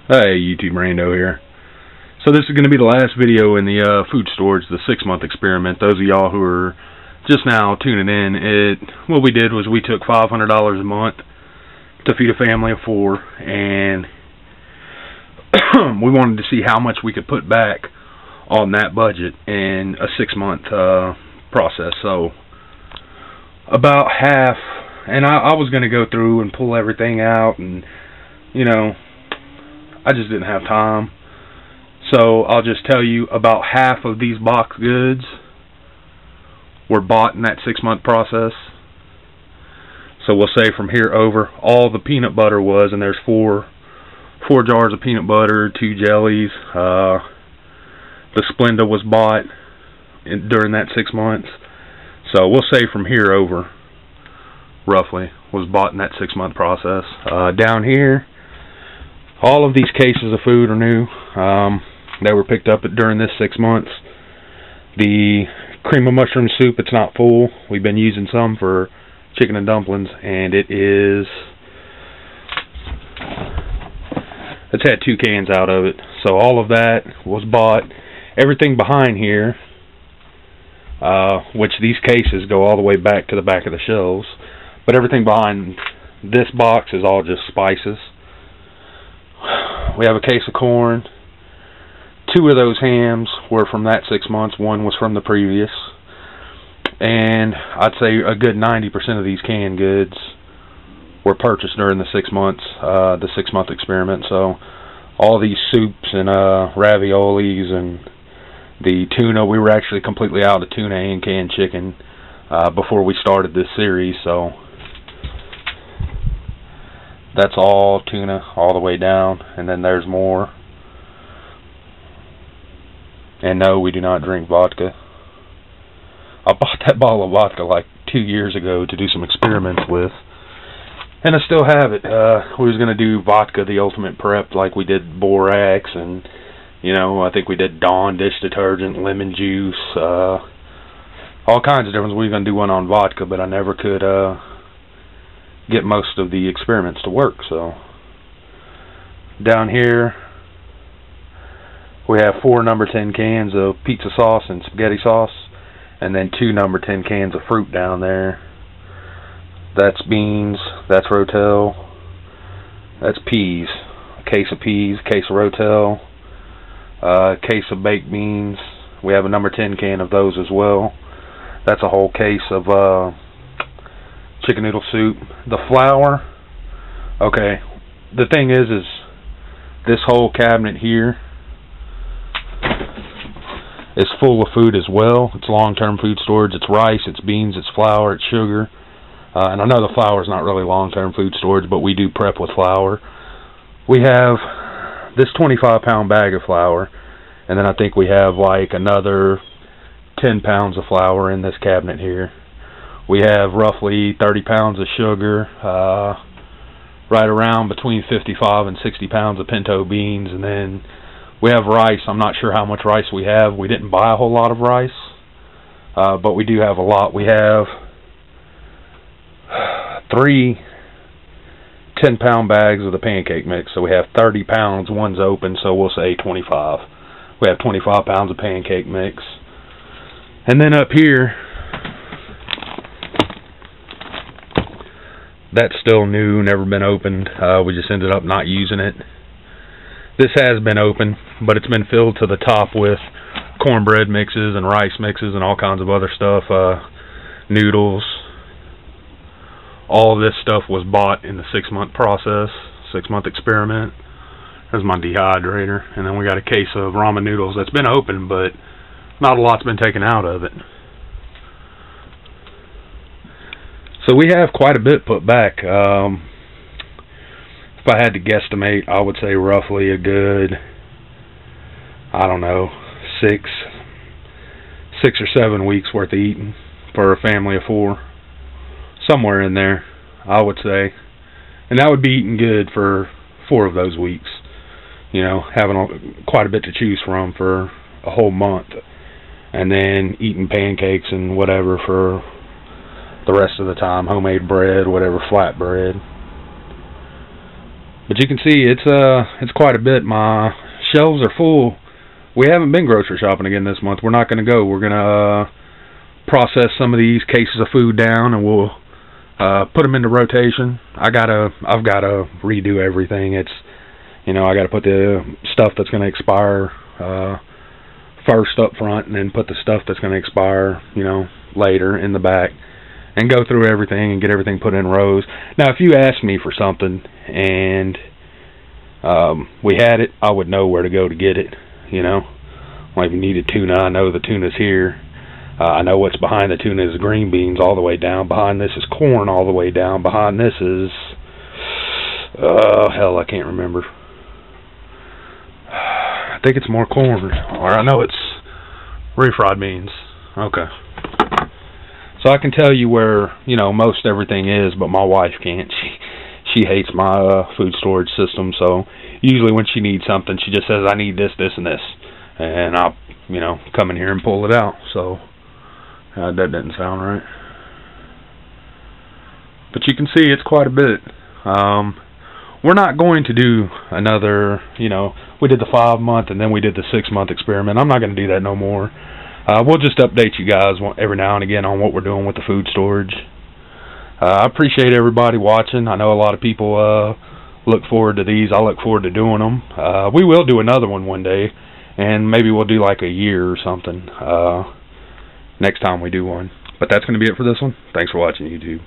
Hey, YouTube Rando here. So this is going to be the last video in the food storage, the 6-month experiment. Those of y'all who are just now tuning in, what we did was we took $500 a month to feed a family of 4, and we wanted to see how much we could put back on that budget in a 6-month process. So about half, and I was going to go through and pull everything out, and I just didn't have time. So I'll just tell you about half of these box goods were bought in that 6-month process. So we'll say from here over, all the peanut butter was, and there's four jars of peanut butter, 2 jellies. The Splenda was bought during that 6 months. So we'll say from here over, roughly, was bought in that 6-month process. Down here, all of these cases of food are new. They were picked up during this 6 months. The cream of mushroom soup, it's not full. We've been using some for chicken and dumplings, and it's had 2 cans out of it. So all of that was bought. Everything behind here, which these cases go all the way back to the back of the shelves, but everything behind this box is all just spices. We have a case of corn. 2 of those hams were from that 6 months. 1 was from the previous. And I'd say a good 90% of these canned goods were purchased during the 6 months, the 6-month experiment. So all these soups and raviolis and the tuna, we were actually completely out of tuna and canned chicken before we started this series. So that's all tuna all the way down, and then there's more. And no, we do not drink vodka. I bought that bottle of vodka like 2 years ago to do some experiments with, and I still have it. We was going to do vodka, the ultimate prep, like we did borax, and I think we did Dawn dish detergent, lemon juice, all kinds of different. We were going to do one on vodka, but I never could get most of the experiments to work. So down here we have 4 number 10 cans of pizza sauce and spaghetti sauce, and then 2 number 10 cans of fruit down there. That's beans, that's Rotel, that's peas, a case of peas, case of Rotel, a case of baked beans. We have a number 10 can of those as well. That's a whole case of chicken noodle soup. The flour, okay, the thing is this whole cabinet here is full of food as well. It's long-term food storage. It's rice, it's beans, it's flour, it's sugar. And I know the flour is not really long-term food storage, but we do prep with flour. We have this 25-pound bag of flour, and then I think we have like another 10 pounds of flour in this cabinet here. We have roughly 30 pounds of sugar, right around between 55 and 60 pounds of pinto beans, and then we have rice. I'm not sure how much rice we have. We didn't buy a whole lot of rice, but we do have a lot. We have 3 10-pound bags of the pancake mix, so we have 30 pounds. One's open, so we'll say 25. We have 25 pounds of pancake mix. And then up here, that's still new, never been opened. We just ended up not using it. This has been open, but it's been filled to the top with cornbread mixes and rice mixes and all kinds of other stuff, noodles. All of this stuff was bought in the 6-month process, 6-month experiment. There's my dehydrator. And then we got a case of ramen noodles that's been open, but not a lot's been taken out of it. So we have quite a bit put back. If I had to guesstimate, I would say roughly a good, I don't know, 6 or 7 weeks worth of eating for a family of 4. Somewhere in there, I would say. And that would be eating good for 4 of those weeks. Having quite a bit to choose from for a whole month. And then eating pancakes and whatever for the rest of the time. Homemade bread, whatever, flat bread. But you can see it's quite a bit. My shelves are full. We haven't been grocery shopping again this month. We're not going to go. We're going to process some of these cases of food down, and we'll put them into rotation. I've got to redo everything. It's, I got to put the stuff that's going to expire first up front, and then put the stuff that's going to expire, later in the back, and go through everything and get everything put in rows. Now, if you asked me for something and we had it, I would know where to go to get it. Like if you needed tuna, I know the tuna's here. I know what's behind the tuna is green beans all the way down. Behind this is corn all the way down. Behind this is, hell, I can't remember. I think it's more corn, or I know it's refried beans. Okay. So I can tell you where, most everything is, but my wife can't. She hates my food storage system, so usually when she needs something, she just says, I need this, this, and this. And I'll, come in here and pull it out. So that doesn't sound right. But you can see it's quite a bit. We're not going to do another, we did the 5-month and then we did the 6-month experiment. I'm not going to do that no more. We'll just update you guys every now and again on what we're doing with the food storage. I appreciate everybody watching. I know a lot of people look forward to these. I look forward to doing them. We will do another one day, and maybe we'll do like a year or something next time we do one. But that's going to be it for this one. Thanks for watching, YouTube.